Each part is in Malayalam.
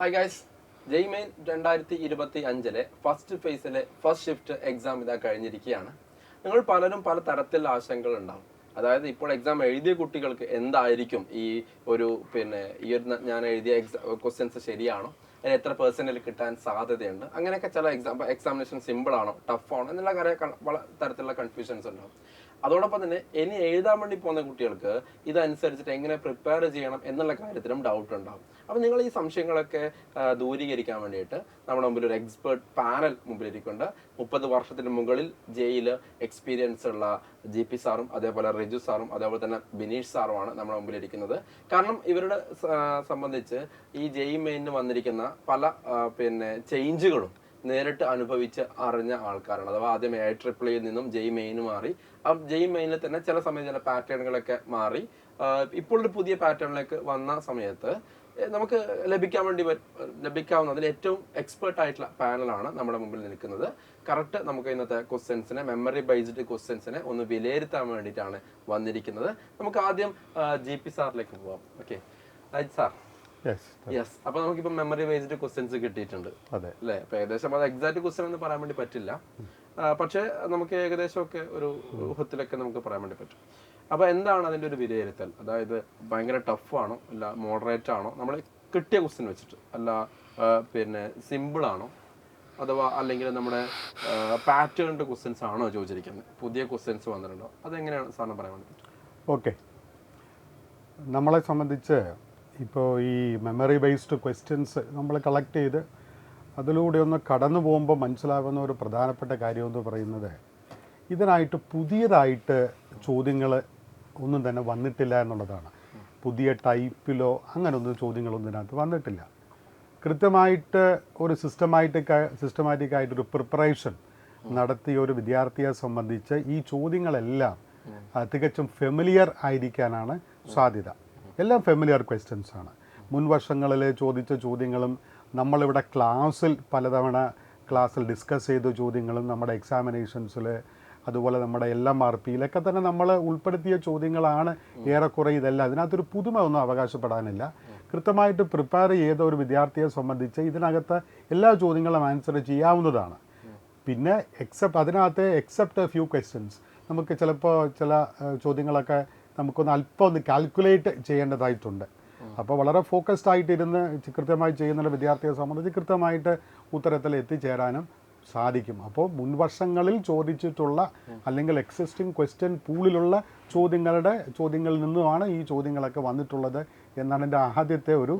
ഹായ് ഗൈസ്, ജെയ്മെയിൻ 2025 ഫസ്റ്റ് ഫേസിലെ ഫസ്റ്റ് ഷിഫ്റ്റ് എക്സാം ഇതാ കഴിഞ്ഞിരിക്കുകയാണ്. നിങ്ങൾ പലരും പല തരത്തിലുള്ള ആശങ്കകൾ ഉണ്ടാവും. അതായത് ഇപ്പോൾ എക്സാം എഴുതിയ കുട്ടികൾക്ക് എന്തായിരിക്കും ഈ ഒരു ഞാൻ എഴുതിയ ക്വസ്റ്റ്യൻസ് ശരിയാണോ, അതിന് എത്ര പെർസെന്റിൽ കിട്ടാൻ സാധ്യതയുണ്ട്, അങ്ങനെയൊക്കെ ചില എക്സാമിനേഷൻ സിമ്പിൾ ആണോ ടഫ് ആണോ എന്നുള്ള പല തരത്തിലുള്ള കൺഫ്യൂഷൻസ് ഉണ്ടാവും. അതോടൊപ്പം തന്നെ ഇനി എഴുതാൻ വേണ്ടി പോകുന്ന കുട്ടികൾക്ക് ഇതനുസരിച്ചിട്ട് എങ്ങനെ പ്രിപ്പയർ ചെയ്യണം എന്നുള്ള കാര്യത്തിലും ഡൗട്ട് ഉണ്ടാവും. അപ്പം നിങ്ങൾ ഈ സംശയങ്ങളൊക്കെ ദൂരീകരിക്കാൻ വേണ്ടിയിട്ട് നമ്മുടെ മുമ്പിൽ ഒരു എക്സ്പേർട്ട് പാനൽ മുമ്പിലിരിക്കുന്നുണ്ട്. 30 വർഷത്തിന് മുകളിൽ ജെയിൽ എക്സ്പീരിയൻസ് ഉള്ള GP സാറും അതേപോലെ റിജു സാറും അതേപോലെ തന്നെ ബിനീഷ് സാറുമാണ് നമ്മുടെ മുമ്പിലിരിക്കുന്നത്. കാരണം ഇവരുടെ സംബന്ധിച്ച് ഈ മെയിനിന് വന്നിരിക്കുന്ന പല ചേഞ്ചുകളും നേരിട്ട് അനുഭവിച്ച് അറിഞ്ഞ ആൾക്കാരാണ്. അഥവാ ആദ്യം AIEEE നിന്നും മെയിന് മാറി, ആ മെയിനിൽ തന്നെ ചില സമയത്ത് ചില പാറ്റേണുകളൊക്കെ മാറി ഇപ്പോൾ ഒരു പുതിയ പാറ്റേണിലേക്ക് വന്ന സമയത്ത് നമുക്ക് ലഭിക്കാവുന്നതിൽ ഏറ്റവും എക്സ്പേർട്ട് ആയിട്ടുള്ള പാനലാണ് നമ്മുടെ മുമ്പിൽ നിൽക്കുന്നത്. കറക്റ്റ് നമുക്ക് ഇന്നത്തെ ക്വസ്റ്റ്യൻസിനെ, മെമ്മറി ബേസ്ഡ് ക്വസ്റ്റ്യൻസിനെ ഒന്ന് വിലയിരുത്താൻ വേണ്ടിയിട്ടാണ് വന്നിരിക്കുന്നത്. നമുക്ക് ആദ്യം GP സാറിലേക്ക് പോവാം. Okay sir. യെസ്, അപ്പൊ നമുക്കിപ്പോ മെമ്മറി ബേസ്ഡ് ക്വസ്റ്റ്യൻസ് കിട്ടിയിട്ടുണ്ട് അല്ലേ? അപ്പൊ ഏകദേശം അത് എക്സാക്ട് ക്വസ്റ്റ്യൻ എന്ന് പറയാൻ വേണ്ടി പറ്റില്ല, പക്ഷെ നമുക്ക് ഏകദേശം ഒക്കെ ഒരു ഊഹത്തിലൊക്കെ നമുക്ക് പറയാൻ വേണ്ടി പറ്റും. അപ്പൊ എന്താണ് അതിന്റെ ഒരു വിലയിരുത്തൽ? അതായത് ഭയങ്കര ടഫ് ആണോ, അല്ല മോഡറേറ്റ് ആണോ, നമ്മൾ കിട്ടിയ ക്വസ്റ്റ്യൻ വെച്ചിട്ട്, അല്ല സിമ്പിൾ ആണോ, അഥവാ അല്ലെങ്കിൽ നമ്മുടെ പാറ്റേൺഡ് ക്വസ്റ്റ്യൻസ് ആണോ ചോദിച്ചിരിക്കുന്നത്? പുതിയ ക്വസ്റ്റ്യൻസ് വന്നിട്ടുണ്ടോ? അതെങ്ങനെയാണ് സാറിന് പറയാൻ വേണ്ടി പറ്റും? ഓക്കെ, നമ്മളെ സംബന്ധിച്ച് ഇപ്പോൾ ഈ മെമ്മറി ബേസ്ഡ് ക്വസ്റ്റ്യൻസ് നമ്മൾ കളക്ട് ചെയ്ത് അതിലൂടെ ഒന്ന് കടന്നു പോകുമ്പോൾ മനസ്സിലാകുന്ന ഒരു പ്രധാനപ്പെട്ട കാര്യം എന്ന് പറയുന്നത്, ഇതിനായിട്ട് പുതിയതായിട്ട് ചോദ്യങ്ങൾ ഒന്നും തന്നെ വന്നിട്ടില്ല എന്നുള്ളതാണ്. പുതിയ ടൈപ്പിലോ അങ്ങനൊന്നും ചോദ്യങ്ങളൊന്നും ഇതിനകത്ത് വന്നിട്ടില്ല. കൃത്യമായിട്ട് ഒരു സിസ്റ്റമാറ്റിക്കായിട്ടൊരു പ്രിപ്പറേഷൻ നടത്തിയ ഒരു വിദ്യാർത്ഥിയെ സംബന്ധിച്ച് ഈ ചോദ്യങ്ങളെല്ലാം തികച്ചും ഫെമിലിയർ ആയിരിക്കാനാണ് സാധ്യത. എല്ലാം ഫെമിലിയർ ക്വസ്റ്റ്യൻസ് ആണ്. മുൻ വർഷങ്ങളിൽ ചോദിച്ച ചോദ്യങ്ങളും നമ്മളിവിടെ പലതവണ ക്ലാസ്സിൽ ഡിസ്കസ് ചെയ്ത ചോദ്യങ്ങളും നമ്മുടെ എക്സാമിനേഷൻസിൽ അതുപോലെ നമ്മുടെ LMRPയിലൊക്കെ തന്നെ നമ്മൾ ഉൾപ്പെടുത്തിയ ചോദ്യങ്ങളാണ് ഏറെക്കുറെ ഇതെല്ലാം. അതിനകത്തൊരു പുതുമ ഒന്നും അവകാശപ്പെടാനില്ല. കൃത്യമായിട്ട് പ്രിപ്പയർ ചെയ്ത ഒരു വിദ്യാർത്ഥിയെ സംബന്ധിച്ച് ഇതിനകത്ത് എല്ലാ ചോദ്യങ്ങളും ആൻസർ ചെയ്യാവുന്നതാണ്. പിന്നെ എക്സെപ്റ്റ് ഫ്യൂ ക്വസ്റ്റ്യൻസ് നമുക്ക് ചിലപ്പോൾ ചില ചോദ്യങ്ങളൊക്കെ നമുക്കൊന്ന് അല്പം ഒന്ന് കാൽക്കുലേറ്റ് ചെയ്യേണ്ടതായിട്ടുണ്ട്. അപ്പോൾ വളരെ ഫോക്കസ്ഡ് ആയിട്ടിരുന്ന് കൃത്യമായി ചെയ്യുന്ന വിദ്യാർത്ഥിയെ സംബന്ധിച്ച് കൃത്യമായിട്ട് ഉത്തരത്തിൽ എത്തിച്ചേരാനും സാധിക്കും. അപ്പോൾ മുൻവർഷങ്ങളിൽ ചോദിച്ചിട്ടുള്ള അല്ലെങ്കിൽ എക്സിസ്റ്റിംഗ് ക്വസ്റ്റ്യൻ പൂളിലുള്ള ചോദ്യങ്ങളിൽ നിന്നുമാണ് ഈ ചോദ്യങ്ങളൊക്കെ വന്നിട്ടുള്ളത് എന്നാണ് എൻ്റെ ആദ്യത്തെ ഒരു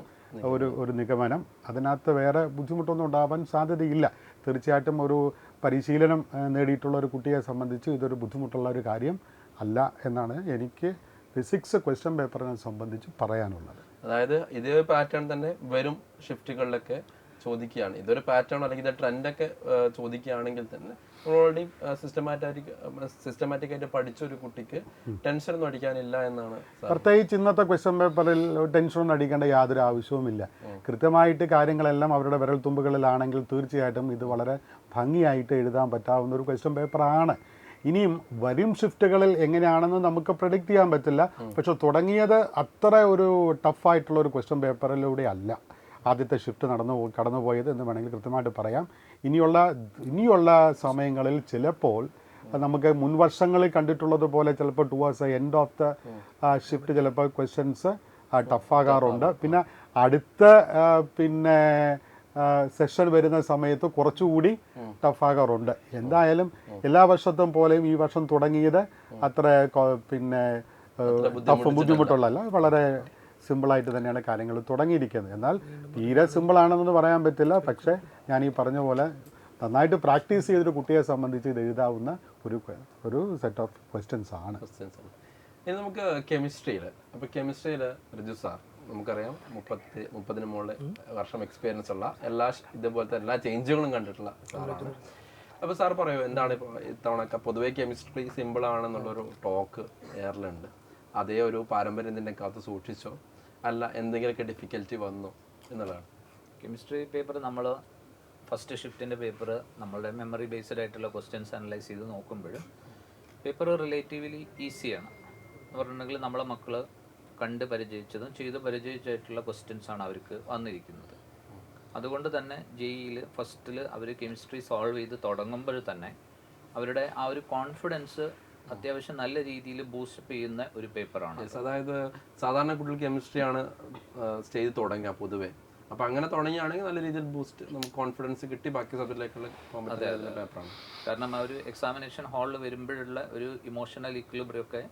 നിഗമനം. അതിനകത്ത് വേറെ ബുദ്ധിമുട്ടൊന്നും ഉണ്ടാവാൻ സാധ്യതയില്ല. തീർച്ചയായിട്ടും ഒരു പരിശീലനം നേടിയിട്ടുള്ള ഒരു കുട്ടിയെ സംബന്ധിച്ച് ഇതൊരു ബുദ്ധിമുട്ടുള്ള ഒരു കാര്യം അല്ല എന്നാണ് എനിക്ക് ഫിസിക്സ് ക്വസ്റ്റ്യൻ പേപ്പറിനെ സംബന്ധിച്ച് പറയാനുള്ളത്. അതായത് ഇതേ പാറ്റേൺ തന്നെ വരും ഷിഫ്റ്റുകളിലൊക്കെ ചോദിക്കുകയാണ്. ഇതൊരു പാറ്റേൺ അല്ലെങ്കിൽ ഇത് ട്രെൻഡൊക്കെ ചോദിക്കുകയാണെങ്കിൽ തന്നെ ഓൾറെഡി സിസ്റ്റമാറ്റിക് ആയിട്ട് പഠിച്ച ഒരു കുട്ടിക്ക് ടെൻഷനൊന്നും അടിക്കാനില്ല എന്നാണ്. പ്രത്യേകിച്ച് ഇന്നത്തെ ക്വസ്റ്റ്യൻ പേപ്പറിൽ ടെൻഷനൊന്നും അടിക്കേണ്ട യാതൊരു ആവശ്യവുമില്ല. കൃത്യമായിട്ട് കാര്യങ്ങളെല്ലാം അവരുടെ വിരൽത്തുമ്പുകളിലാണെങ്കിൽ തീർച്ചയായിട്ടും ഇത് വളരെ ഭംഗിയായിട്ട് എഴുതാൻ പറ്റാവുന്ന ഒരു ക്വസ്റ്റ്യൻ പേപ്പറാണ്. ഇനിയും വരും ഷിഫ്റ്റുകളിൽ എങ്ങനെയാണെന്ന് നമുക്ക് പ്രെഡിക്റ്റ് ചെയ്യാൻ പറ്റില്ല. പക്ഷെ തുടങ്ങിയത് അത്ര ഒരു ടഫായിട്ടുള്ള ഒരു ക്വസ്റ്റ്യൻ പേപ്പറിലൂടെ അല്ല ആദ്യത്തെ ഷിഫ്റ്റ് കടന്നുപോയത് എന്ന് വേണമെങ്കിൽ കൃത്യമായിട്ട് പറയാം. ഇനിയുള്ള സമയങ്ങളിൽ ചിലപ്പോൾ നമുക്ക് മുൻവർഷങ്ങളിൽ കണ്ടിട്ടുള്ളത് പോലെ ചിലപ്പോൾ towards end of the shift ചിലപ്പോൾ ക്വസ്റ്റ്യൻസ് ടഫാകാറുണ്ട്. പിന്നെ അടുത്ത സെഷൻ വരുന്ന സമയത്ത് കുറച്ചുകൂടി ടഫാകാറുണ്ട്. എന്തായാലും എല്ലാ വർഷത്തും പോലെയും ഈ വർഷം തുടങ്ങിയത് അത്ര ബുദ്ധിമുട്ടുള്ളതല്ല. വളരെ സിമ്പിളായിട്ട് തന്നെയാണ് കാര്യങ്ങൾ തുടങ്ങിയിരിക്കുന്നത്. എന്നാൽ തീരെ സിമ്പിളാണെന്ന് പറയാൻ പറ്റില്ല. പക്ഷേ ഞാൻ ഈ പറഞ്ഞ പോലെ നന്നായിട്ട് പ്രാക്ടീസ് ചെയ്തൊരു കുട്ടിയെ സംബന്ധിച്ച് ഇത് എഴുതാവുന്ന ഒരു സെറ്റ് ഓഫ് ക്വസ്റ്റ്യൻസ് ആണ്. ഇനി നമുക്ക് കെമിസ്ട്രിയിൽ റിജു സാർ, നമുക്കറിയാം 30 മുകളിൽ വർഷം എക്സ്പീരിയൻസ് ഉള്ള ഇതുപോലത്തെ എല്ലാ ചേഞ്ചുകളും കണ്ടിട്ടുള്ള സാറാണ്. അപ്പോൾ സാർ പറയൂ, എന്താണ് ഇപ്പോൾ ഇത്തവണ പൊതുവേ കെമിസ്ട്രി സിമ്പിൾ ആണെന്നുള്ളൊരു ടോക്ക് എയറിലുണ്ട്. അതേ ഒരു പാരമ്പര്യം തന്നെ കാത്ത് സൂക്ഷിച്ചോ, അല്ല എന്തെങ്കിലുമൊക്കെ ഡിഫിക്കൽറ്റി വന്നു എന്നുള്ളതാണ്? കെമിസ്ട്രി പേപ്പർ നമ്മൾ ഫസ്റ്റ് ഷിഫ്റ്റിൻ്റെ പേപ്പർ നമ്മളുടെ മെമ്മറി ബേസ്ഡ് ആയിട്ടുള്ള ക്വസ്റ്റ്യൻസ് അനലൈസ് ചെയ്ത് നോക്കുമ്പോൾ പേപ്പർ റിലേറ്റീവ്ലി ഈസിയാണ് എന്ന് പറഞ്ഞിട്ടുണ്ടെങ്കിൽ നമ്മളെ മക്കൾ കണ്ട് പരിചയിച്ചതും ചെയ്ത് പരിചയിച്ചായിട്ടുള്ള ക്വസ്റ്റ്യൻസാണ് അവർക്ക് വന്നിരിക്കുന്നത്. അതുകൊണ്ട് തന്നെ ജെഇയിൽ ഫസ്റ്റിൽ അവർ കെമിസ്ട്രി സോൾവ് ചെയ്ത് തുടങ്ങുമ്പോൾ തന്നെ അവരുടെ ആ ഒരു കോൺഫിഡൻസ് അത്യാവശ്യം നല്ല രീതിയിൽ ബൂസ്റ്റപ്പ് ചെയ്യുന്ന ഒരു പേപ്പറാണ്. അതായത് സാധാരണ കുട്ടികൾ കെമിസ്ട്രിയാണ് ചെയ്ത് തുടങ്ങുക പൊതുവെ. അപ്പോൾ അങ്ങനെ തുടങ്ങിയാണെങ്കിൽ നല്ല രീതിയിൽ ബൂസ്റ്റ് നമുക്ക് കോൺഫിഡൻസ് കിട്ടി ബാക്കി സബ്ജക്റ്റിലേക്കുള്ള പേപ്പറാണ്. കാരണം ആ ഒരു എക്സാമിനേഷൻ ഹാളിൽ വരുമ്പോഴുള്ള ഒരു ഇമോഷണൽ ഇക്വിലിബ്രിയം ഒക്കെ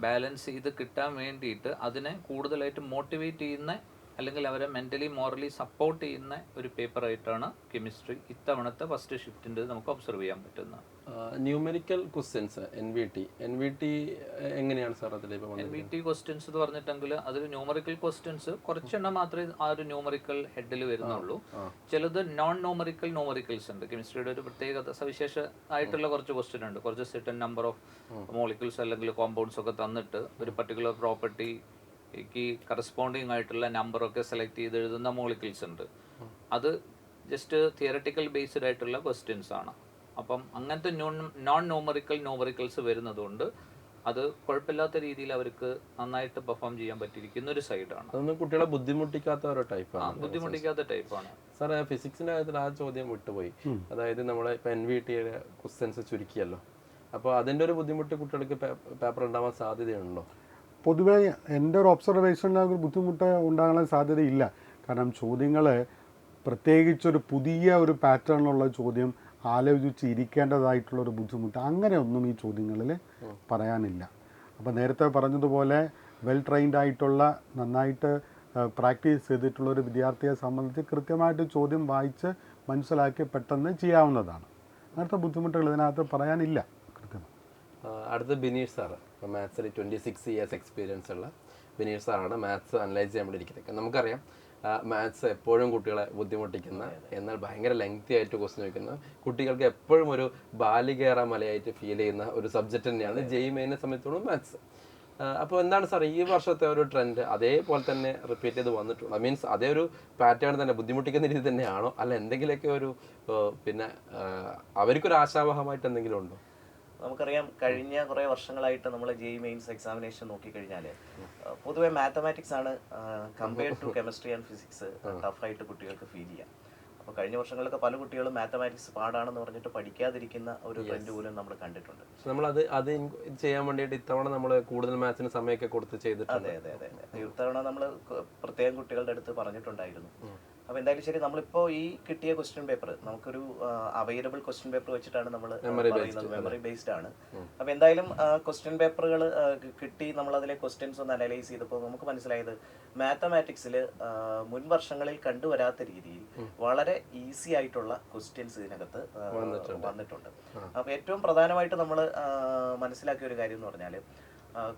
ബാലൻസ് ചെയ്ത് കിട്ടാൻ വേണ്ടിയിട്ട് അതിനെ കൂടുതലായിട്ട് മോട്ടിവേറ്റ് ചെയ്യുന്ന അല്ലെങ്കിൽ അവരെ മെൻ്റലി മോറലി സപ്പോർട്ട് ചെയ്യുന്ന ഒരു പേപ്പറായിട്ടാണ് കെമിസ്ട്രി ഇത്തവണത്തെ ഫസ്റ്റ് ഷിഫ്റ്റിൻ്റെ നമുക്ക് ഒബ്സർവ് ചെയ്യാൻ പറ്റുന്നത്. Numerical questions N V T എങ്ങനെയാണ് സാർ അതിൽ? NVT ക്വസ്റ്റ്യൻസ് എന്ന് പറഞ്ഞിട്ടെങ്കിൽ അതിൽ ന്യൂമറിക്കൽ ക്വസ്റ്റ്യൻസ് കുറച്ചെണ്ണം മാത്രമേ ആ ഒരു ന്യൂമറിക്കൽ ഹെഡിൽ വരുന്നുള്ളൂ. ചിലത് നോൺ ന്യൂമറിക്കൽസ് ഉണ്ട്. കെമിസ്ട്രിയുടെ ഒരു പ്രത്യേകത സവിശേഷ ആയിട്ടുള്ള കുറച്ച് ക്വസ്റ്റ്യൻ ഉണ്ട്. കുറച്ച് സെർട്ടൻ നമ്പർ ഓഫ് മോളിക്യൂൾസ് അല്ലെങ്കിൽ കോമ്പൗണ്ട്സ് ഒക്കെ തന്നിട്ട് ഒരു പർട്ടിക്കുലർ പ്രോപ്പർട്ടിക്ക് കറസ്പോണ്ടിങ് ആയിട്ടുള്ള നമ്പറൊക്കെ സെലക്ട് ചെയ്ത് എഴുതുന്ന മോളിക്യൂൾസ് ഉണ്ട്. അത് ജസ്റ്റ് തിയററ്റിക്കൽ ബേസ്ഡ് ആയിട്ടുള്ള ക്വസ്റ്റ്യൻസ് ആണ്. അപ്പം അങ്ങനത്തെ നോൺ ന്യൂമറിക്കൽസ് വരുന്നതുകൊണ്ട് അത് കുഴപ്പമില്ലാത്ത രീതിയിൽ അവർക്ക് നന്നായിട്ട് പെർഫോം ചെയ്യാൻ പറ്റിയിരിക്കുന്ന ഒരു സൈഡാണ്. അതൊന്നും കുട്ടികളെ ബുദ്ധിമുട്ടിക്കാത്ത ഒരു ടൈപ്പാണ്. ബുദ്ധിമുട്ടിക്കാത്ത ടൈപ്പാണ്. സാർ ഫിസിക്സിന്റെ കാര്യത്തിൽ ആ ചോദ്യം വിട്ടുപോയി. അതായത് നമ്മളെ ഇപ്പൊ NVT ക്വസ്റ്റ്യൻസ് ചുരുക്കിയല്ലോ, അപ്പോൾ അതിന്റെ ഒരു ബുദ്ധിമുട്ട് കുട്ടികൾക്ക് പേപ്പർ ഉണ്ടാവാൻ സാധ്യതയുണ്ടോ? പൊതുവേ എൻ്റെ ഒരു ഒബ്സർവേഷനിൽ ഒരു ബുദ്ധിമുട്ട് ഉണ്ടാകാൻ സാധ്യതയില്ല. കാരണം ചോദ്യങ്ങൾ പ്രത്യേകിച്ചൊരു പുതിയ ഒരു പാറ്റേണിലുള്ള ചോദ്യം ആലോചിച്ച് ഇരിക്കേണ്ടതായിട്ടുള്ളൊരു ബുദ്ധിമുട്ട് അങ്ങനെയൊന്നും ഈ ചോദ്യങ്ങളിൽ പറയാനില്ല. അപ്പോൾ നേരത്തെ പറഞ്ഞതുപോലെ വെൽ ട്രെയിൻഡ് ആയിട്ടുള്ള നന്നായിട്ട് പ്രാക്ടീസ് ചെയ്തിട്ടുള്ള ഒരു വിദ്യാർത്ഥിയെ സംബന്ധിച്ച് കൃത്യമായിട്ട് ചോദ്യം വായിച്ച് മനസ്സിലാക്കി പെട്ടെന്ന് ചെയ്യാവുന്നതാണ്. അങ്ങനത്തെ ബുദ്ധിമുട്ടുകൾ ഇതിനകത്ത് പറയാനില്ല. അടുത്ത ബിനീഷ് സാറ്, മാത്സിൽ 26 ഇയേഴ്സ് എക്സ്പീരിയൻസ് ഉള്ള ബിനീഷ് സാറാണ് മാത്സ് അനലൈസ് ചെയ്യാൻ വേണ്ടി ഇരിക്കുന്നത്. നമുക്കറിയാം മാത്സ് എപ്പോഴും കുട്ടികളെ ബുദ്ധിമുട്ടിക്കുന്ന, എന്നാൽ ഭയങ്കര ലെങ്തി ആയിട്ട് ക്വസ്റ്റ്യൻ ചോദിക്കുന്ന, കുട്ടികൾക്ക് എപ്പോഴും ഒരു ബാലികേറ മലയായിട്ട് ഫീൽ ചെയ്യുന്ന ഒരു സബ്ജക്റ്റ് തന്നെയാണ് JEE മെയിനെ സംബന്ധിച്ചോളം മാത്സ്. അപ്പോൾ എന്താണ് സാർ ഈ വർഷത്തെ ഒരു ട്രെൻഡ് അതേപോലെ തന്നെ റിപ്പീറ്റ് ചെയ്ത് വന്നിട്ടുണ്ടോ? മീൻസ് അതേ ഒരു പാറ്റേൺ തന്നെ ബുദ്ധിമുട്ടിക്കുന്ന രീതി തന്നെയാണോ, അല്ല എന്തെങ്കിലുമൊക്കെ ഒരു പിന്നെ അവർക്കൊരു ആശാവഹമായിട്ട് എന്തെങ്കിലും ഉണ്ടോ? നമുക്കറിയാം കഴിഞ്ഞ കുറേ വർഷങ്ങളായിട്ട് നമ്മൾ JEE മെയിൻസ് എക്സാമിനേഷൻ നോക്കിക്കഴിഞ്ഞാൽ പൊതുവെ മാത്തമാറ്റിക്സ് ആണ് compared to chemistry and physics ടഫായിട്ട് കുട്ടികൾക്ക് ഫീൽ ചെയ്യാം. അപ്പോൾ കഴിഞ്ഞ വർഷങ്ങളിലൊക്കെ പല കുട്ടികളും മാത്തമാറ്റിക്സ് പാടാണെന്ന് പറഞ്ഞിട്ട് പഠിക്കാതിരിക്കുന്ന ഒരു ട്രെൻഡ് പോലും നമ്മൾ കണ്ടിട്ടുണ്ട്. നമ്മൾ അത് ചെയ്യാൻ വേണ്ടിയിട്ട് ഇത്തവണ നമ്മൾ കൂടുതൽ മാത്സിന് സമയമൊക്കെ കൊടുത്ത് ചെയ്തിട്ടുണ്ട്. അതെ. ഇത്തവണ നമ്മൾ പ്രത്യേകം കുട്ടികളുടെ അടുത്ത് പറഞ്ഞിട്ടുണ്ടായിരുന്നു. അപ്പോൾ എന്തായാലും ശരി, നമ്മളിപ്പോൾ ഈ കിട്ടിയ ക്വസ്റ്റ്യൻ പേപ്പർ നമുക്കൊരു അവൈലബിൾ ക്വസ്റ്റ്യൻ പേപ്പർ വെച്ചിട്ടാണ് നമ്മൾ പറയുന്നത്, മെമ്മറി ബേസ്ഡ് ആണ്. അപ്പോൾ എന്തായാലും ക്വസ്റ്റ്യൻ പേപ്പറുകൾ കിട്ടി, നമ്മളതിലെ ക്വസ്റ്റ്യൻസ് ഒന്ന് അനലൈസ് ചെയ്തപ്പോൾ നമുക്ക് മനസ്സിലായത് മാത്തമാറ്റിക്സിൽ മുൻ വർഷങ്ങളിൽ കണ്ടുവരാത്ത രീതിയിൽ വളരെ ഈസി ആയിട്ടുള്ള ക്വസ്റ്റ്യൻസ് ഇതിനകത്ത് വന്നിട്ടുണ്ട്. അപ്പോൾ ഏറ്റവും പ്രധാനമായിട്ട് നമ്മൾ മനസ്സിലാക്കിയ ഒരു കാര്യം എന്ന് പറഞ്ഞാൽ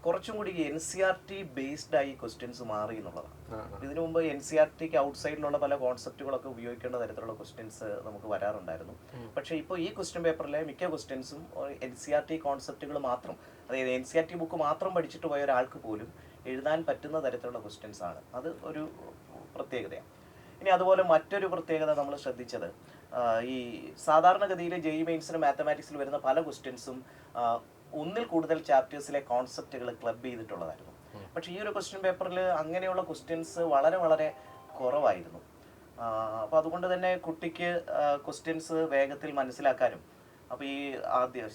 കുറച്ചും കൂടി NCERT ബേസ്ഡ് ആയി ക്വസ്റ്റ്യൻസ് മാറി എന്നുള്ളതാണ്. ഇതിനു മുമ്പ് NCERTക്ക് ഔട്ട്സൈഡിലുള്ള പല കോൺസെപ്റ്റുകളൊക്കെ ഉപയോഗിക്കേണ്ട തരത്തിലുള്ള ക്വസ്റ്റ്യൻസ് നമുക്ക് വരാറുണ്ടായിരുന്നു. പക്ഷേ ഇപ്പോൾ ഈ ക്വസ്റ്റ്യൻ പേപ്പറിലെ മിക്ക ക്വസ്റ്റ്യൻസും NCERT കോൺസെപ്റ്റുകൾ മാത്രം, അതായത് NCERT ബുക്ക് മാത്രം പഠിച്ചിട്ട് പോയ ഒരാൾക്ക് പോലും എഴുതാൻ പറ്റുന്ന തരത്തിലുള്ള ക്വസ്റ്റ്യൻസ് ആണ്. അത് ഒരു പ്രത്യേകതയാണ്. ഇനി അതുപോലെ മറ്റൊരു പ്രത്യേകത നമ്മൾ ശ്രദ്ധിച്ചത്, ഈ സാധാരണഗതിയിൽ JEE മെയിൻസിന് മാത്തമാറ്റിക്സിൽ വരുന്ന പല ക്വസ്റ്റ്യൻസും ഒന്നിൽ കൂടുതൽ ചാപ്റ്റേഴ്സിലെ കോൺസെപ്റ്റുകൾ ക്ലബ് ചെയ്തിട്ടുള്ളതായിരുന്നു. പക്ഷേ ഈ ഒരു ക്വസ്റ്റ്യൻ പേപ്പറിൽ അങ്ങനെയുള്ള ക്വസ്റ്റ്യൻസ് വളരെ വളരെ കുറവായിരുന്നു. അപ്പോൾ അതുകൊണ്ട് തന്നെ കുട്ടിക്ക് ക്വസ്റ്റ്യൻസ് വേഗത്തിൽ മനസ്സിലാക്കാനും, അപ്പോൾ ഈ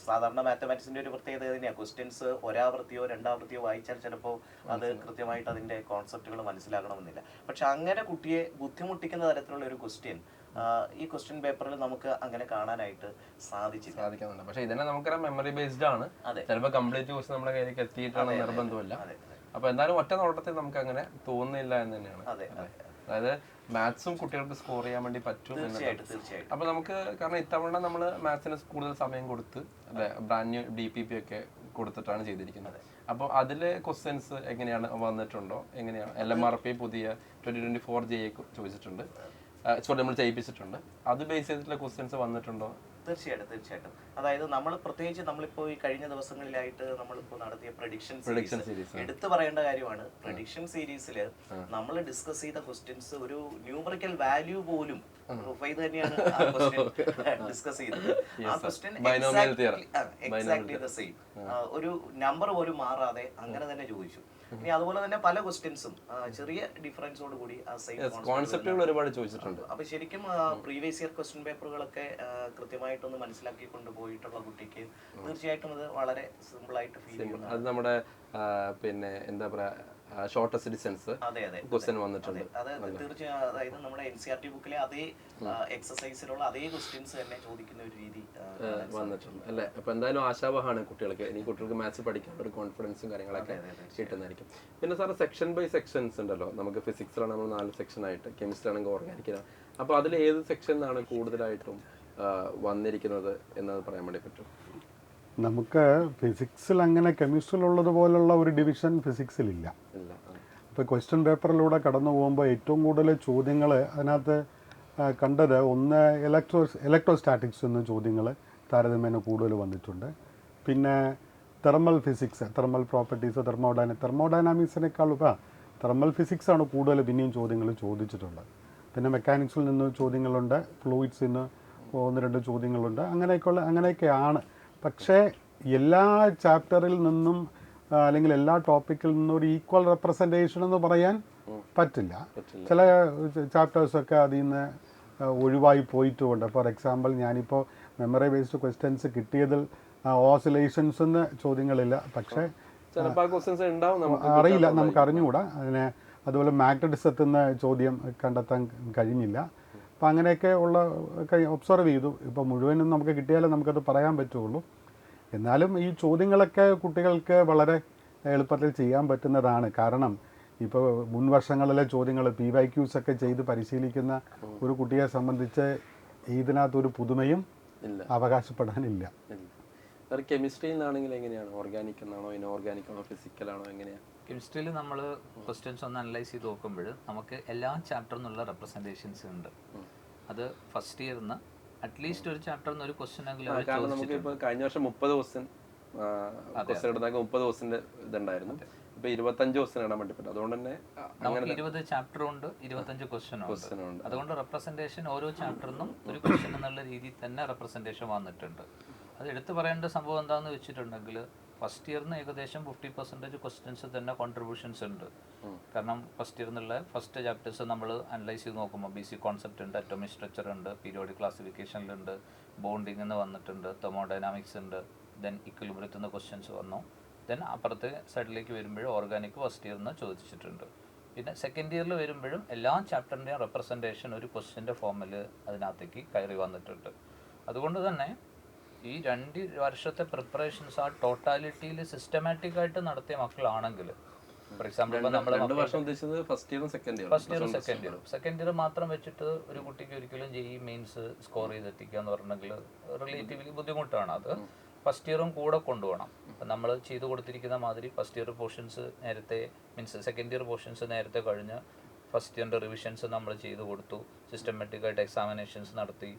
സാധാരണ മാത്തമാറ്റിക്സിൻ്റെ ഒരു പ്രത്യേകത തന്നെയാണ്, ക്വസ്റ്റ്യൻസ് ഒരാവൃത്തിയോ രണ്ടാവൃത്തിയോ വായിച്ചാൽ ചിലപ്പോൾ അത് കൃത്യമായിട്ട് അതിൻ്റെ കോൺസെപ്റ്റുകൾ മനസ്സിലാക്കണമെന്നില്ല. പക്ഷെ അങ്ങനെ കുട്ടിയെ ബുദ്ധിമുട്ടിക്കുന്ന തരത്തിലുള്ള ഒരു ക്വസ്റ്റ്യൻ ഈ ക്വസ്റ്റ്യൻ പേപ്പറിൽ നമുക്ക് അങ്ങനെ കാണാനായിട്ട് സാധിക്കുന്നുണ്ട്. പക്ഷെ ഇതിനെ നമുക്കറിയാം മെമ്മറി ബേസ്ഡ് ആണ്. ചിലപ്പോൾ കംപ്ലീറ്റ് ക്വസ്റ്റ്യൻ നമ്മുടെ കയ്യിലേക്ക് എത്തിയിട്ടാണ് നിർബന്ധമില്ല. അപ്പൊ എന്തായാലും ഒറ്റ നോട്ടത്തിൽ നമുക്ക് അങ്ങനെ തോന്നുന്നില്ല എന്ന് തന്നെയാണ്. അതായത് മാത്സും കുട്ടികൾക്ക് സ്കോർ ചെയ്യാൻ വേണ്ടി പറ്റും. അപ്പൊ നമുക്ക് കാരണം ഇത്തവണ നമ്മൾ മാത്സിന് കൂടുതൽ സമയം കൊടുത്ത് ബ്രാൻഡ് ന്യൂ DPP ഒക്കെ കൊടുത്തിട്ടാണ് ചെയ്തിരിക്കുന്നത്. അപ്പോൾ അതിലെ ക്വസ്റ്റ്യൻസ് എങ്ങനെയാണ് വന്നിട്ടുണ്ടോ, എങ്ങനെയാണ് LMRP പുതിയ 2024 JEE ചോദിച്ചിട്ടുണ്ട്, നമ്മൾ ചെയ്യിപ്പിച്ചിട്ടുണ്ട്, അത് ബേസ് ചെയ്തിട്ടുള്ള ക്വസ്റ്റ്യൻസ് വന്നിട്ടുണ്ടോ? തീർച്ചയായിട്ടും. അതായത് നമ്മൾ പ്രത്യേകിച്ച് നമ്മളിപ്പോൾ ഈ കഴിഞ്ഞ ദിവസങ്ങളിലായിട്ട് നമ്മളിപ്പോൾ നടത്തിയ പ്രഡിക്ഷൻ സീരീസ് എടുത്തു പറയേണ്ട കാര്യമാണ്. പ്രഡിക്ഷൻ സീരീസിൽ നമ്മൾ ഡിസ്കസ് ചെയ്ത ക്വസ്റ്റ്യൻസ് ഒരു ന്യൂമറിക്കൽ വാല്യൂ പോലും റുഫൈദ് തന്നെയാണ് ഡിസ്കസ് ചെയ്തത്. ആ ക്വസ്റ്റ്യൻ എക്സാക്ട്ലി ദ സെയിം, ഒരു നമ്പർ പോലും മാറാതെ അങ്ങനെ തന്നെ ചോദിച്ചു. ഇനി അതുപോലെ തന്നെ പല ക്വസ്റ്റ്യൻസും ചെറിയ ഡിഫറൻസോട് കൂടി ആ സെയിം കോൺസെപ്റ്റുകൾ ഒരുപാട് ചോദിച്ചിട്ടുണ്ട്. അപ്പൊ ശരിക്കും പ്രീവിയസ് ഇയർ ക്വസ്റ്റ്യൻ പേപ്പറുകളൊക്കെ കൃത്യമായിട്ടൊന്ന് മനസ്സിലാക്കി കൊണ്ടുപോയിട്ടുള്ള കുട്ടിക്ക് തീർച്ചയായിട്ടും അത് വളരെ സിമ്പിൾ ആയിട്ട് ഫീൽ ചെയ്യുന്നു. അത് നമ്മുടെ പിന്നെ എന്താ പറയാ ഷോർട്ടസ്റ്റ് ഡിസ്റ്റൻസ് ക്വസ്റ്റ്യൻ വന്നിട്ടുണ്ട്. അത് തീർച്ചയായും അതായത് നമ്മുടെ NCERT ബുക്കിലെ അതേ എക്സസൈസിലുള്ള അതേ ക്വസ്റ്റ്യൻസ് തന്നെ ചോദിക്കുന്ന ഒരു രീതി വന്നിട്ടുണ്ട് അല്ലേ? അപ്പൊ എന്തായാലും ആശാവഹമാണ് കുട്ടികൾക്ക്. ഇനി കുട്ടികൾക്ക് മാത്സ് പഠിക്കാനുള്ള ഒരു കോൺഫിഡൻസും കാര്യങ്ങളൊക്കെ കിട്ടുന്നതായിരിക്കും. പിന്നെ സാറ് സെക്ഷൻ ബൈ സെക്ഷൻസ് ഉണ്ടല്ലോ. നമുക്ക് ഫിസിക്സിലാണ് നമ്മൾ 4 സെക്ഷൻ ആയിട്ട്, കെമിസ്ട്രി ആണെങ്കിൽ ഓർഗാനിക്കിലാണ്. അപ്പൊ അതിൽ ഏത് സെക്ഷനാണ് കൂടുതലായിട്ടും വന്നിരിക്കുന്നത് എന്നത് പറയാൻ വേണ്ടി പറ്റും? നമുക്ക് ഫിസിക്സിൽ അങ്ങനെ കെമിസ്ട്രിയിലുള്ളത് പോലുള്ള ഒരു ഡിവിഷൻ ഫിസിക്സിലില്ല. ഇപ്പോൾ ക്വസ്റ്റ്യൻ പേപ്പറിലൂടെ കടന്നു പോകുമ്പോൾ ഏറ്റവും കൂടുതൽ ചോദ്യങ്ങൾ അതിനകത്ത് കണ്ടത് ഒന്ന് ഇലക്ട്രോസ്റ്റാറ്റിക്സ് എന്ന ചോദ്യങ്ങൾ താരതമ്യേന കൂടുതൽ വന്നിട്ടുണ്ട്. പിന്നെ തെർമൽ ഫിസിക്സ്, തെർമൽ പ്രോപ്പർട്ടീസ്, തെർമോഡൈനാമിക്സിനേക്കാൾ തെർമൽ ഫിസിക്സാണ് കൂടുതൽ പിന്നെയും ചോദ്യങ്ങൾ ചോദിച്ചിട്ടുള്ളത്. പിന്നെ മെക്കാനിക്സിൽ നിന്ന് ചോദ്യങ്ങളുണ്ട്, ഫ്ലൂയിഡ്സിൽ നിന്ന് 1-2 ചോദ്യങ്ങളുണ്ട്. അങ്ങനെയൊക്കെയാണ്. പക്ഷേ എല്ലാ ചാപ്റ്ററിൽ നിന്നും അല്ലെങ്കിൽ എല്ലാ ടോപ്പിക്കിൽ നിന്നും ഒരു ഈക്വൽ റെപ്രസെൻറ്റേഷൻ എന്ന് പറയാൻ പറ്റില്ല. ചില ചാപ്റ്റേഴ്സൊക്കെ അതിൽ നിന്ന് ഒഴിവായി പോയിട്ടുമുണ്ട്. ഫോർ എക്സാമ്പിൾ ഞാനിപ്പോൾ മെമ്മറി ബേസ്ഡ് ക്വസ്റ്റ്യൻസ് കിട്ടിയതിൽ ഓസിലേഷൻസ് എന്ന് ചോദ്യങ്ങളില്ല. പക്ഷേ അറിയില്ല, നമുക്ക് അറിഞ്ഞുകൂടാ അതിനെ. അതുപോലെ മാഗ്നറ്റിസത്തിൽ നിന്ന് ചോദ്യം കണ്ടെത്താൻ കഴിഞ്ഞില്ല. അപ്പോൾ അങ്ങനെയൊക്കെ ഉള്ള ഒബ്സർവ് ചെയ്തു. ഇപ്പോൾ മുഴുവനും നമുക്ക് കിട്ടിയാലേ നമുക്കത് പറയാൻ പറ്റുള്ളൂ. എന്നാലും ഈ ചോദ്യങ്ങളൊക്കെ കുട്ടികൾക്ക് വളരെ എളുപ്പത്തിൽ ചെയ്യാൻ പറ്റുന്നതാണ്. കാരണം ഇപ്പോൾ മുൻ വർഷങ്ങളിലെ ചോദ്യങ്ങൾ PYQs ഒക്കെ ചെയ്ത് പരിശീലിക്കുന്ന ഒരു കുട്ടിയെ സംബന്ധിച്ച് ഇതിനകത്തൊരു പുതുമയും അവകാശപ്പെടാനില്ല. കെമിസ്ട്രിയിൽ നിന്നാണെങ്കിൽ എങ്ങനെയാണ്? ഓർഗാനിക് എന്നാണോ, ഇനോർഗാനിക് ആണോ, ഫിസിക്കലാണോ, എങ്ങനെയാണ്? കെമിസ്ട്രിയിൽ നമ്മൾ ക്വസ്റ്റ്യൻസ് ഒന്ന് അനലൈസ് ചെയ്ത് നോക്കുമ്പോൾ നമുക്ക് എല്ലാ ചാപ്റ്ററിൽ നിന്നുള്ള റെപ്രസെൻറ്റേഷൻസ് ഉണ്ട്. അത് ഫസ്റ്റ് ഇയറിൽ അറ്റ്ലീസ്റ്റ് ഒരു ചാപ്റ്ററിൽ ഒരു ക്വസ്റ്റ്യൻ കാരണം നമുക്ക് ഇപ്പോൾ കഴിഞ്ഞ വർഷം 30 ക്വസ്റ്റ്യൻ എടുത്താൽ 30 ക്വസ്റ്റ്യൻ്റെ ഇതുണ്ടായിരുന്നു. ഇപ്പൊ 25 ക്വസ്റ്റ്യൻ ഇടാൻ വേണ്ടി പറ്റും. അതുകൊണ്ട് തന്നെ നമുക്ക് 20 ചാപ്റ്റർ ഉണ്ട്, 25 ക്വസ്റ്റ്യൻ ഉണ്ട്. അതുകൊണ്ട് റെപ്രസെൻറ്റേഷൻ ഓരോ ചാപ്റ്ററിനും ഒരു ക്വസ്റ്റ്യൻ എന്നുള്ള രീതിയിൽ തന്നെ റെപ്രസെൻറ്റേഷൻ വന്നിട്ടുണ്ട്. അത് എടുത്തു പറയേണ്ട സംഭവം എന്താണെന്ന് വെച്ചിട്ടുണ്ടെങ്കിൽ ഫസ്റ്റ് ഇയറിന് ഏകദേശം 50% ക്വസ്റ്റ്യൻസ് തന്നെ കോൺട്രിബ്യൂഷൻസ് ഉണ്ട്. കാരണം ഫസ്റ്റ് ഇയർ എന്നുള്ള ഫസ്റ്റ് ചാപ്റ്റേഴ്സ് നമ്മൾ അനലൈസ് ചെയ്ത് നോക്കുമ്പോൾ ബേസിക് കോൺസെപ്റ്റ് ഉണ്ട്, അറ്റോമിക് സ്ട്രക്ചർ ഉണ്ട്, പീരിയോഡിക് ക്ലാസിഫിക്കേഷനിലുണ്ട്, ബോണ്ടിങ് എന്ന് വന്നിട്ടുണ്ട്, തെർമോഡൈനാമിക്സ് ഉണ്ട്, ദെൻ ഇക്വിലിബ്രിയത്തിൽ നിന്ന് ക്വസ്റ്റ്യൻസ് വന്നു. ദെൻ അപ്പുറത്തെ സൈഡിലേക്ക് വരുമ്പോൾ ഓർഗാനിക് ഫസ്റ്റ് ഇയറിൽ നിന്ന് ചോദിച്ചിട്ടുണ്ട്. പിന്നെ സെക്കൻഡ് ഇയറിൽ വരുമ്പോഴും എല്ലാ ചാപ്റ്ററിൻ്റെയും റെപ്രസെൻറ്റേഷൻ ഒരു ക്വസ്റ്റ്യൻ്റെ ഫോമിൽ അതിനകത്തേക്ക് കയറി വന്നിട്ടുണ്ട്. അതുകൊണ്ട് തന്നെ ഈ 2 വർഷത്തെ പ്രിപ്പറേഷൻസ് ആ ടോട്ടാലിറ്റിയിൽ സിസ്റ്റമാറ്റിക് ആയിട്ട് നടത്തിയ മക്കളാണെങ്കിൽ, ഫോർ എക്സാമ്പിൾ ഇപ്പോൾ നമ്മൾ ഫസ്റ്റ് ഇയറും സെക്കൻഡ് ഇയർ മാത്രം വെച്ചിട്ട് ഒരു കുട്ടിക്ക് ഒരിക്കലും JEE മെയിൻസ് സ്കോർ ചെയ്തെത്തിക്കുക എന്ന് പറഞ്ഞെങ്കിൽ റിലേറ്റീവ്ലി ബുദ്ധിമുട്ടാണ്. അത് ഫസ്റ്റ് ഇയറും കൂടെ കൊണ്ടുപോകണം. അപ്പം നമ്മൾ ചെയ്തു കൊടുത്തിരിക്കുന്ന മാതിരി ഫസ്റ്റ് ഇയർ പോർഷൻസ് നേരത്തെ സെക്കൻഡ് ഇയർ പോർഷൻസ് നേരത്തെ കഴിഞ്ഞ് ഫസ്റ്റ് ഇയറിൻ്റെ റിവിഷൻസ് നമ്മൾ ചെയ്തു കൊടുത്തു, സിസ്റ്റമാറ്റിക്കായിട്ട് എക്സാമിനേഷൻസ് നടത്തി,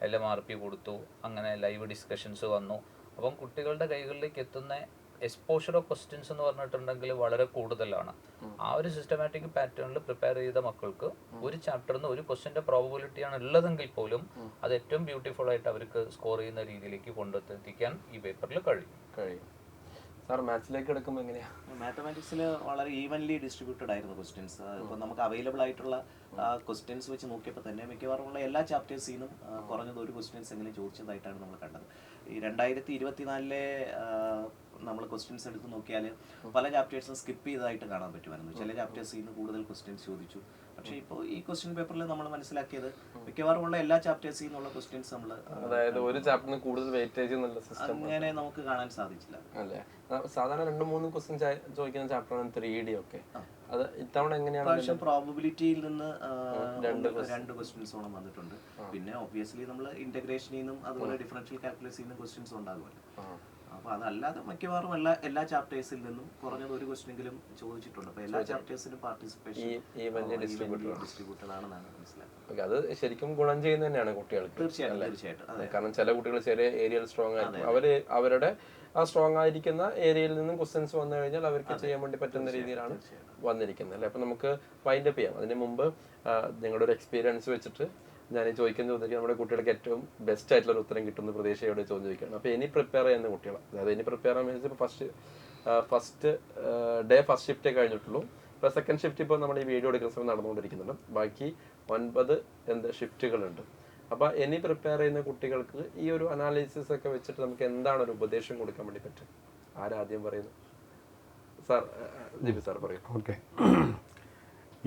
LMRP കൊടുത്തു, അങ്ങനെ ലൈവ് ഡിസ്കഷൻസ് വന്നു. അപ്പം കുട്ടികളുടെ കൈകളിലേക്ക് എത്തുന്ന എക്സ്പോഷർ ഓഫ് ക്വസ്റ്റ്യൻസ് എന്ന് പറഞ്ഞിട്ടുണ്ടെങ്കിൽ വളരെ കൂടുതലാണ്. ആ ഒരു സിസ്റ്റമാറ്റിക് പാറ്റേണിൽ പ്രിപ്പയർ ചെയ്ത മക്കൾക്ക് ഒരു ചാപ്റ്ററിൽ നിന്ന് ഒരു ക്വസ്റ്റ്യൻ്റെ പ്രോബബിലിറ്റിയാണ് ഉള്ളതെങ്കിൽ പോലും അത് ഏറ്റവും ബ്യൂട്ടിഫുൾ ആയിട്ട് അവർക്ക് സ്കോർ ചെയ്യുന്ന രീതിയിലേക്ക് കൊണ്ടെത്തിക്കാൻ ഈ പേപ്പറിൽ കഴിയും. സാർ മാത്സിലേക്ക് എടുക്കുമ്പോൾ എങ്ങനെയാണ്? മാത്തമാറ്റിക്സിൽ വളരെ ഈവൻലി ഡിസ്ട്രിബ്യൂട്ടഡ് ആയിരുന്നു ക്വസ്റ്റ്യൻസ്. ഇപ്പോൾ നമുക്ക് അവൈലബിൾ ആയിട്ടുള്ള ക്വസ്റ്റ്യൻസ് വെച്ച് നോക്കിയപ്പോൾ തന്നെ മിക്കവാറുമുള്ള എല്ലാ ചാപ്റ്റേഴ്സിൽ നിന്നും കുറഞ്ഞത് ഒരു ക്വസ്റ്റ്യൻസ് എങ്കിലും ചോദിച്ചതായിട്ടാണ് നമ്മൾ കണ്ടത്. ഈ 2024 നമ്മൾ ക്വസ്റ്റ്യൻസ് എടുത്ത് നോക്കിയാൽ പല ചാപ്റ്റേഴ്സും സ്കിപ്പ് ചെയ്തതായിട്ട് കാണാൻ പറ്റുമായിരുന്നു. ചില ചാപ്റ്റേഴ്സിൽ നിന്ന് കൂടുതൽ ക്വസ്റ്റ്യൻസ് ചോദിച്ചു. പക്ഷേ ഇപ്പോൾ ഈ ക്വസ്റ്റ്യൻ പേപ്പറിൽ നമ്മൾ മനസ്സിലാക്കിയത് മിക്കവാറുമുള്ള എല്ലാ ചാപ്റ്റേഴ്സിൽ നിന്നുള്ള ക്വസ്റ്റ്യൻസ് നമ്മൾ അതായത് ഒരു ചാപ്റ്ററിന് കൂടുതൽ വെയിറ്റേജ് എന്നുള്ള സിസ്റ്റം അങ്ങനെ നമുക്ക് കാണാൻ സാധിച്ചില്ല. അല്ലേ? സാധാരണ 2-3 ക്വസ്റ്റ്യൻ ചോദിക്കുന്ന ചാപ്റ്ററാണ് 3D ഒക്കെ. അത് ഇത്തവണ എങ്ങനെയാണ്? പ്രോബബിലിറ്റിയിൽ നിന്ന് 2 ക്വസ്റ്റ്യൻസോളം വന്നിട്ടുണ്ട്. പിന്നെ ഒബ്വിയസ്ലി നമ്മൾ ഇന്റഗ്രേഷനിൽ നിന്നും അതുപോലെ ഡിഫറൻഷ്യൽ കാൽക്കുലസിൽ നിന്നും ക്വസ്റ്റ്യൻസ് ഉണ്ടാകുമല്ലോ. അപ്പോൾ അതല്ലാതെ മിക്കവാറും എല്ലാ ചാപ്റ്റേഴ്സിൽ നിന്നും കുറഞ്ഞത് ഒരു ക്വസ്റ്റ്യനെങ്കിലും ചോദിച്ചിട്ടുണ്ട്. അപ്പോൾ എല്ലാ ചാപ്റ്റേഴ്സിനും പാർട്ടിസിപ്പേഷൻ ഡിസ്ട്രിബ്യൂട്ടഡ് ആണെന്നാണ് മനസ്സിലാക്കുന്നത്. അത് ശരിക്കും ഗുണം ചെയ്യുന്നത് തന്നെയാണ് കുട്ടികൾക്ക്. തീർച്ചയായിട്ടും. കാരണം ചില കുട്ടികൾ ചെറിയ ഏരിയയിൽ സ്ട്രോങ് ആയിരിക്കും. അവരുടെ ആ സ്ട്രോങ് ആയിരിക്കുന്ന ഏരിയയിൽ നിന്നും ക്വസ്റ്റ്യൻസ് വന്നു കഴിഞ്ഞാൽ അവർക്ക് ചെയ്യാൻ വേണ്ടി പറ്റുന്ന രീതിയിലാണ് വന്നിരിക്കുന്നത് അല്ലേ? അപ്പം നമുക്ക് വൈൻഡ് അപ്പ് ചെയ്യാം. അതിന് മുമ്പ് നിങ്ങളുടെ ഒരു എക്സ്പീരിയൻസ് വെച്ചിട്ട് ഞാൻ ചോദിക്കുന്ന ചോദ്യം നമ്മുടെ കുട്ടികൾക്ക് ഏറ്റവും ബെസ്റ്റ് ആയിട്ടുള്ള ഒരു ഉത്തരം കിട്ടുന്ന പ്രതീക്ഷയോടെ ചോദിക്കുകയാണ്. അപ്പോൾ ഇനി പ്രിപ്പയർ ചെയ്യുന്ന കുട്ടികൾ, അതായത് ഇനി പ്രിപ്പയർ ചെയ്യാൻ ഇപ്പോൾ ഫസ്റ്റ് ഫസ്റ്റ് ഷിഫ്റ്റേ കഴിഞ്ഞിട്ടുള്ളൂ. ഇപ്പോൾ സെക്കൻഡ് ഷിഫ്റ്റ് ഇപ്പോൾ നമ്മുടെ ഈ വീഡിയോ എടുക്കുന്ന സമയം നടന്നുകൊണ്ടിരിക്കുന്നുണ്ട്. ബാക്കി 9 ഷിഫ്റ്റുകളുണ്ട്. അപ്പോൾ ഇനി പ്രിപ്പയർ ചെയ്യുന്ന കുട്ടികൾക്ക് ഈ ഒരു അനാലിസിസ് ഒക്കെ വെച്ചിട്ട് നമുക്ക് എന്താണ് ഒരു ഉപദേശം കൊടുക്കാൻ വേണ്ടി പറ്റും? ആരാദ്യം പറയുന്നു? സാർ, ദീപു സാർ പറയും. ഓക്കെ,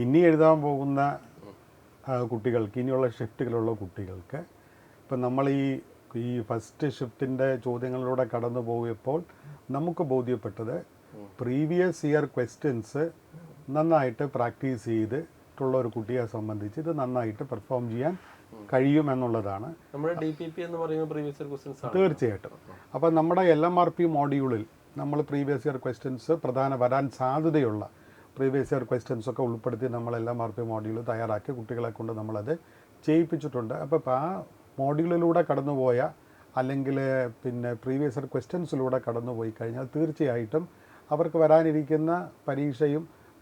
ഇനി എഴുതാൻ പോകുന്ന കുട്ടികൾക്ക്, ഇനിയുള്ള ഷിഫ്റ്റുകളുള്ള കുട്ടികൾക്ക്, ഇപ്പം നമ്മൾ ഈ ഫസ്റ്റ് ഷിഫ്റ്റിൻ്റെ ചോദ്യങ്ങളിലൂടെ കടന്നു പോയപ്പോൾ നമുക്ക് ബോധ്യപ്പെട്ടത് പ്രീവിയസ് ഇയർ ക്വസ്റ്റ്യൻസ് നന്നായിട്ട് പ്രാക്ടീസ് ചെയ്തിട്ടുള്ള ഒരു കുട്ടിയെ സംബന്ധിച്ച് ഇത് നന്നായിട്ട് പെർഫോം ചെയ്യാൻ കഴിയുമെന്നുള്ളതാണ്. നമ്മുടെ DPP എന്ന് പറയുന്ന പ്രീവിയസ് ഇയർ ക്വസ്റ്റ്യൻസ് തീർച്ചയായിട്ടും. അപ്പോൾ നമ്മുടെ LMRP മോഡ്യൂളിൽ നമ്മൾ പ്രീവിയസ് ഇയർ ക്വസ്റ്റ്യൻസ് വരാൻ സാധ്യതയുള്ള പ്രീവിയസ് ഇയർ ക്വസ്റ്റ്യൻസ് ഒക്കെ ഉൾപ്പെടുത്തി നമ്മൾ LMRP മോഡ്യൂൾ തയ്യാറാക്കി കുട്ടികളെ കൊണ്ട് നമ്മളത് ചെയ്യിപ്പിച്ചിട്ടുണ്ട്. അപ്പോൾ ആ മോഡ്യൂളിലൂടെ കടന്നുപോയ അല്ലെങ്കിൽ പിന്നെ പ്രീവിയസ് ഇയർ ക്വസ്റ്റ്യൻസിലൂടെ കടന്നുപോയി കഴിഞ്ഞാൽ തീർച്ചയായിട്ടും അവർക്ക് വരാനിരിക്കുന്ന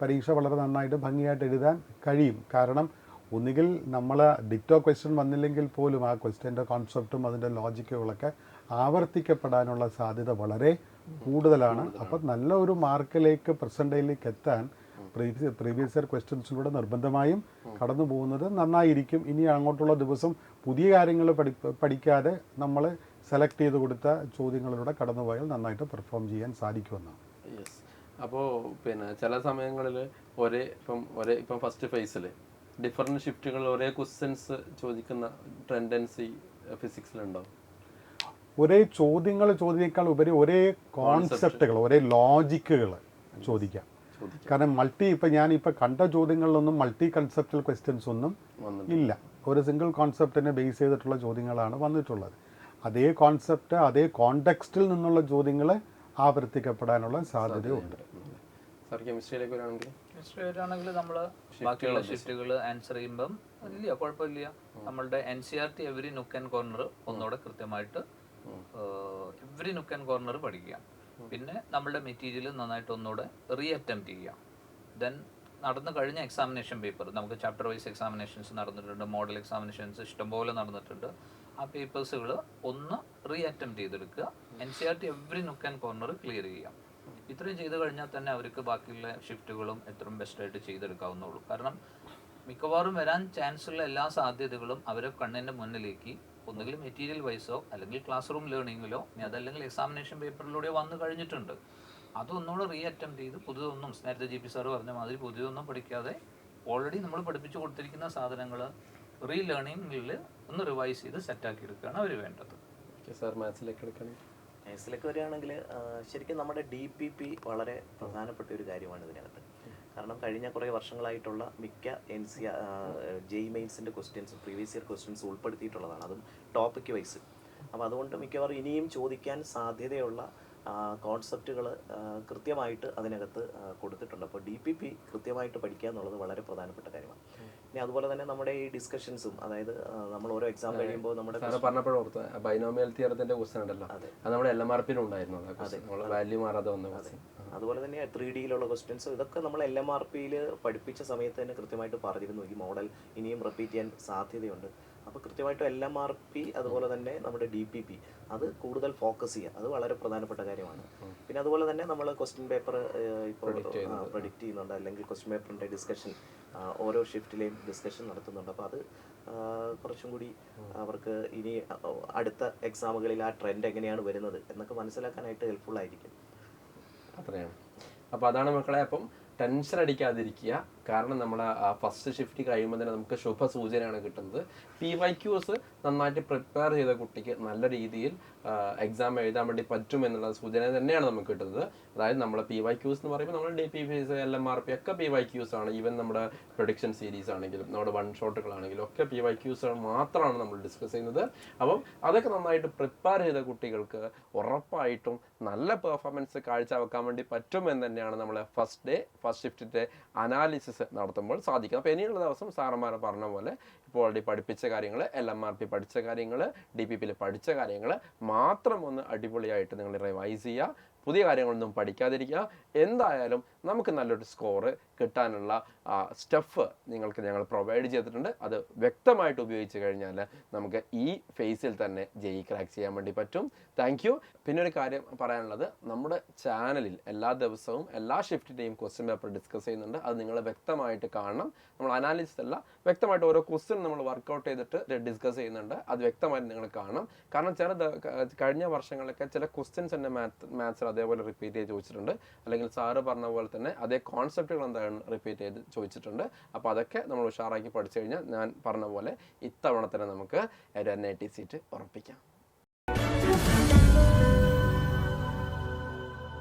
പരീക്ഷ വളരെ നന്നായിട്ട് ഭംഗിയായിട്ട് എഴുതാൻ കഴിയും. കാരണം ഒന്നുകിൽ നമ്മൾ ഡിറ്റോ ക്വസ്റ്റ്യൻ വന്നില്ലെങ്കിൽ പോലും ആ ക്വസ്റ്റ്യൻ്റെ കോൺസെപ്റ്റും അതിൻ്റെ ലോജിക്കുകളൊക്കെ ആവർത്തിക്കപ്പെടാനുള്ള സാധ്യത വളരെ കൂടുതലാണ്. അപ്പം നല്ല ഒരു മാർക്കിലേക്ക് പെർസെൻറ്റേജിലേക്ക് എത്താൻ പ്രീവിയസ് ഇയർ ക്വസ്റ്റ്യൻസിലൂടെ നിർബന്ധമായും കടന്നു പോകുന്നത് നന്നായിരിക്കും. ഇനി അങ്ങോട്ടുള്ള ദിവസം പുതിയ കാര്യങ്ങൾ പഠിക്കാതെ നമ്മൾ സെലക്ട് ചെയ്ത് കൊടുത്ത ചോദ്യങ്ങളിലൂടെ കടന്നുപോയാൽ നന്നായിട്ട് പെർഫോം ചെയ്യാൻ സാധിക്കുമെന്നാണ്. യെസ്. അപ്പോൾ പിന്നെ ചില സമയങ്ങളിൽ ഇപ്പം ഫസ്റ്റ് ഫേസിൽ ഡിഫറെൻറ്റ് ഷിഫ്റ്റുകൾ ഒരേ ക്വസ്റ്റ്യൻസ് ചോദിക്കുന്ന ടെൻഡൻസി ഫിസിക്സിലുണ്ടാവും. ഒരേ ചോദ്യങ്ങൾ ചോദിക്കാൾ ഉപരി ഒരേ കോൺസെപ്റ്റുകൾ, ഒരേ ലോജിക്കുകൾ ചോദിക്കാം. കാരണം ഞാനിപ്പോൾ കണ്ട ചോദ്യങ്ങളിലൊന്നും മൾട്ടി കൺസെപ്റ്റൽ ക്വസ്റ്റ്യൻസ് ഒന്നും ഇല്ല. ഒരു സിംഗിൾ കോൺസെപ്റ്റിനെ ബേസ് ചെയ്തിട്ടുള്ള ചോദ്യങ്ങളാണ് വന്നിട്ടുള്ളത്. അതേ കോൺസെപ്റ്റ്, അതേ കോണ്ടെക്സ്റ്റിൽ നിന്നുള്ള ചോദ്യങ്ങൾ ആവർത്തിക്കപ്പെടാനുള്ള സാധ്യതയുണ്ട്. കെമിസ്ട്രിയിലാണെങ്കിൽ നമ്മൾ ബാക്കിയുള്ള ഷിഫ്റ്റുകൾ ആൻസർ ചെയ്യുമ്പം ഇല്ല, കുഴപ്പമില്ല. നമ്മളുടെ NCERT every nook and corner ഒന്നുകൂടെ കൃത്യമായിട്ട് എവറി നുക്ക് ആൻഡ് കോർണർ പഠിക്കുക. പിന്നെ നമ്മളുടെ മെറ്റീരിയൽ നന്നായിട്ട് ഒന്നുകൂടെ അറ്റംപ്റ്റ് ചെയ്യുക. ദെൻ നടന്നു കഴിഞ്ഞ എക്സാമിനേഷൻ പേപ്പർ, നമുക്ക് ചാപ്റ്റർ വൈസ് എക്സാമിനേഷൻസ് നടന്നിട്ടുണ്ട്, മോഡൽ എക്സാമിനേഷൻസ് ഇഷ്ടംപോലെ നടന്നിട്ടുണ്ട്. ആ പേപ്പേഴ്സുകൾ ഒന്ന് അറ്റംപ്റ്റ് ചെയ്തെടുക്കുക. NCERT every nook and corner clear ചെയ്യുക. ഇത്രയും ചെയ്ത് കഴിഞ്ഞാൽ തന്നെ അവർക്ക് ബാക്കിയുള്ള ഷിഫ്റ്റുകളും എത്രയും ബെസ്റ്റായിട്ട് ചെയ്തെടുക്കാവുന്നുള്ളൂ. കാരണം മിക്കവാറും വരാൻ ചാൻസ് ഉള്ള എല്ലാ സാധ്യതകളും അവരെ കണ്ണിൻ്റെ മുന്നിലേക്ക് ഒന്നുകിൽ മെറ്റീരിയൽ വൈസോ അല്ലെങ്കിൽ ക്ലാസ് റൂം ലേണിങ്ങിലോ അതല്ലെങ്കിൽ എക്സാമിനേഷൻ പേപ്പറിലൂടെ വന്നു കഴിഞ്ഞിട്ടുണ്ട്. അതൊന്നുകൂടെ അറ്റംപ്റ്റ് ചെയ്ത് പുതിയതൊന്നും, നേരത്തെ GP സാർ പറഞ്ഞ മാതിരി പുതിയതൊന്നും പഠിക്കാതെ ഓൾറെഡി നമ്മൾ പഠിപ്പിച്ചു കൊടുത്തിരിക്കുന്ന സാധനങ്ങൾ ലേണിങ്ങിൽ ഒന്ന് റിവൈസ് ചെയ്ത് സെറ്റാക്കി എടുക്കുകയാണ് അവർ വേണ്ടത്. മാത്സിലേക്ക് വരികയാണെങ്കിൽ ശരിക്കും നമ്മുടെ DPP വളരെ പ്രധാനപ്പെട്ട ഒരു കാര്യമാണ് ഇതിനകത്ത്. കാരണം കഴിഞ്ഞ കുറേ വർഷങ്ങളായിട്ടുള്ള മിക്ക JEE മെയിൻസിൻ്റെ ക്വസ്റ്റ്യൻസ് പ്രീവിയസ് ഇയർ ക്വസ്റ്റ്യൻസ് ഉൾപ്പെടുത്തിയിട്ടുള്ളതാണ്, അതും ടോപ്പിക് വൈസ്. അപ്പോൾ അതുകൊണ്ട് മിക്കവാറും ഇനിയും ചോദിക്കാൻ സാധ്യതയുള്ള കോൺസെപ്റ്റുകൾ കൃത്യമായിട്ട് അതിനകത്ത് കൊടുത്തിട്ടുണ്ട്. അപ്പോൾ DPP കൃത്യമായിട്ട് പഠിക്കുക എന്നുള്ളത് വളരെ പ്രധാനപ്പെട്ട കാര്യമാണ്. ഇനി അതുപോലെ തന്നെ നമ്മുടെ ഈ ഡിസ്കഷൻസും, അതായത് നമ്മൾ ഓരോ എക്സാം കഴിയുമ്പോൾ നമ്മുടെ പറഞ്ഞപ്പോഴോർത്ത് ബൈനോമിയൽ തിയറത്തിന്റെ ക്വസ്റ്റ്യൻ ഉണ്ടല്ലോ, അത് നമ്മുടെ LMRP ഉണ്ടായിരുന്നു. വാല്യൂ മാറാതെ വന്ന. അതുപോലെ തന്നെ 3Dയിലുള്ള ക്വസ്റ്റ്യൻസ്, ഇതൊക്കെ നമ്മൾ LMRPയിൽ പഠിപ്പിച്ച സമയത്ത് തന്നെ കൃത്യമായിട്ട് പറഞ്ഞിരുന്നു ഈ മോഡൽ ഇനിയും റിപ്പീറ്റ് ചെയ്യാൻ സാധ്യതയുണ്ട്. അപ്പോൾ കൃത്യമായിട്ടും LMRP അതുപോലെ തന്നെ നമ്മുടെ DPP അത് കൂടുതൽ ഫോക്കസ് ചെയ്യുക, അത് വളരെ പ്രധാനപ്പെട്ട കാര്യമാണ്. പിന്നെ അതുപോലെ തന്നെ നമ്മൾ ക്വസ്റ്റ്യൻ പേപ്പർ ഇപ്പോൾ പ്രൊഡിക്റ്റ് ചെയ്യുന്നുണ്ട്, അല്ലെങ്കിൽ ക്വസ്റ്റ്യൻ പേപ്പറിൻ്റെ ഡിസ്കഷൻ ഓരോ ഷിഫ്റ്റിലെയും ഡിസ്കഷൻ നടത്തുന്നുണ്ട്. അപ്പോൾ അത് കുറച്ചും കൂടി അവർക്ക് ഇനി അടുത്ത എക്സാമുകളിൽ ആ ട്രെൻഡ് എങ്ങനെയാണ് വരുന്നത് എന്നൊക്കെ മനസ്സിലാക്കാനായിട്ട് ഹെൽപ്ഫുൾ ആയിരിക്കും. അത്രയാണ്. അപ്പോൾ അതാണ് മക്കളെ. അപ്പം ടെൻഷൻ അടിക്കാതിരിക്കുക. കാരണം നമ്മൾ ഫസ്റ്റ് ഷിഫ്റ്റ് കഴിയുമ്പോൾ തന്നെ നമുക്ക് ശുഭസൂചനയാണ് കിട്ടുന്നത്. PYQs നന്നായിട്ട് പ്രിപ്പയർ ചെയ്ത കുട്ടിക്ക് നല്ല രീതിയിൽ എക്സാം എഴുതാൻ വേണ്ടി പറ്റും എന്നുള്ള സൂചന തന്നെയാണ് നമുക്ക് കിട്ടുന്നത്. അതായത് നമ്മൾ PYQs എന്ന് പറയുമ്പോൾ നമ്മൾ DPP, LMRP ഒക്കെ PYQs ആണ്. ഈവൻ നമ്മുടെ പ്രൊഡിക്ഷൻ സീരീസ് ആണെങ്കിലും നമ്മുടെ വൺ ഷോട്ടുകളാണെങ്കിലും ഒക്കെ PYQs മാത്രമാണ് നമ്മൾ ഡിസ്കസ് ചെയ്യുന്നത്. അപ്പം അതൊക്കെ നന്നായിട്ട് പ്രിപ്പയർ ചെയ്ത കുട്ടികൾക്ക് ഉറപ്പായിട്ടും നല്ല പെർഫോമൻസ് കാഴ്ചവെക്കാൻ വേണ്ടി പറ്റും എന്ന് തന്നെയാണ് നമ്മൾ ഫസ്റ്റ് ഷിഫ്റ്റിൻ്റെ അനാലിസിസ് നടത്തുമ്പോൾ സാധിക്കും. അപ്പോൾ ഇനിയുള്ള ദിവസം സാറന്മാർ പറഞ്ഞ പോലെ ഇപ്പോൾ ഓൾറെഡി പഠിപ്പിച്ച കാര്യങ്ങൾ, LMRP പഠിച്ച കാര്യങ്ങൾ, DPPയിൽ പഠിച്ച കാര്യങ്ങൾ മാത്രം ഒന്ന് അടിപൊളിയായിട്ട് നിങ്ങൾ റിവൈസ് ചെയ്യുക. പുതിയ കാര്യങ്ങളൊന്നും പഠിക്കാതിരിക്കുക. എന്തായാലും നമുക്ക് നല്ലൊരു സ്കോർ കിട്ടാനുള്ള സ്റ്റഫ് നിങ്ങൾക്ക് ഞങ്ങൾ പ്രൊവൈഡ് ചെയ്തിട്ടുണ്ട്. അത് വ്യക്തമായിട്ട് ഉപയോഗിച്ച് കഴിഞ്ഞാൽ നമുക്ക് ഈ ഫേസിൽ തന്നെ JEE ക്രാക്ക് ചെയ്യാൻ വേണ്ടി പറ്റും. Thank you. പിന്നെ ഒരു കാര്യം പറയാനുള്ളത്, നമ്മുടെ ചാനലിൽ എല്ലാ ദിവസവും എല്ലാ ഷിഫ്റ്റിൻ്റെയും ക്വസ്റ്റ്യൻ പേപ്പർ ഡിസ്കസ് ചെയ്യുന്നുണ്ട്. അത് നിങ്ങൾ വ്യക്തമായിട്ട് കാണണം. നമ്മൾ അനാലിസിസ് അല്ല, വ്യക്തമായിട്ട് ഓരോ ക്വസ്റ്റ്യൻ നമ്മൾ വർക്കൗട്ട് ചെയ്തിട്ട് ഡിസ്കസ് ചെയ്യുന്നുണ്ട്. അത് വ്യക്തമായിട്ട് നിങ്ങൾ കാണണം. കാരണം കഴിഞ്ഞ വർഷങ്ങളിലൊക്കെ ചില ക്വസ്റ്റ്യൻസ് തന്നെ മാത്സിൽ അതേപോലെ റിപ്പീറ്റ് ചെയ്ത് ചോദിച്ചിട്ടുണ്ട്, അല്ലെങ്കിൽ സാറ് പറഞ്ഞ പോലെ തന്നെ അതേ കോൺസെപ്റ്റുകൾ എന്താണ് റിപ്പീറ്റ് ചെയ്ത് ചോദിച്ചിട്ടുണ്ട്. അപ്പോൾ അതൊക്കെ നമ്മൾ ഉഷാറാക്കി പഠിച്ചു കഴിഞ്ഞാൽ ഞാൻ പറഞ്ഞ പോലെ ഇത്തവണ തന്നെ നമുക്ക് ഒരു NIT സീറ്റ് ഉറപ്പിക്കാം.